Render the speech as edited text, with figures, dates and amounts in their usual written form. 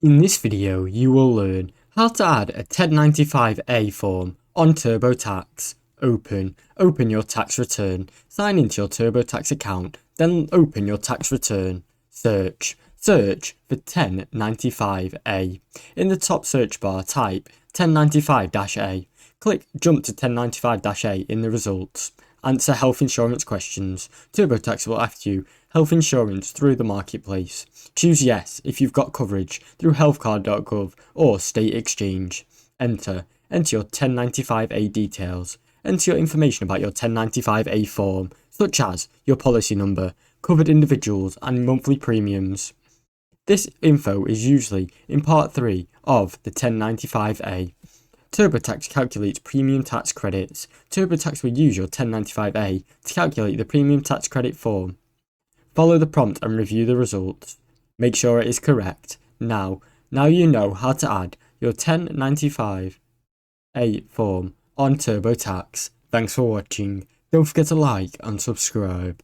In this video, you will learn how to add a 1095A form on Turbotax. Open your tax return, sign into your Turbotax account, then open your tax return. Search for 1095A. In the top search bar, type 1095-A. Click Jump to 1095-A in the results. Answer health insurance questions. Turbotax will ask you health insurance through the marketplace. Choose yes if you've got coverage through healthcard.gov or state exchange. Enter your 1095A details. Enter your information about your 1095A form, such as your policy number, covered individuals and monthly premiums. This info is usually in part 3 of the 1095A. Turbotax calculates premium tax credits. Turbotax will use your 1095A to calculate the premium tax credit form. Follow the prompt and review the results. Make sure it is correct. Now you know how to add your 1095A form on Turbotax. Thanks for watching. Don't forget to like and subscribe.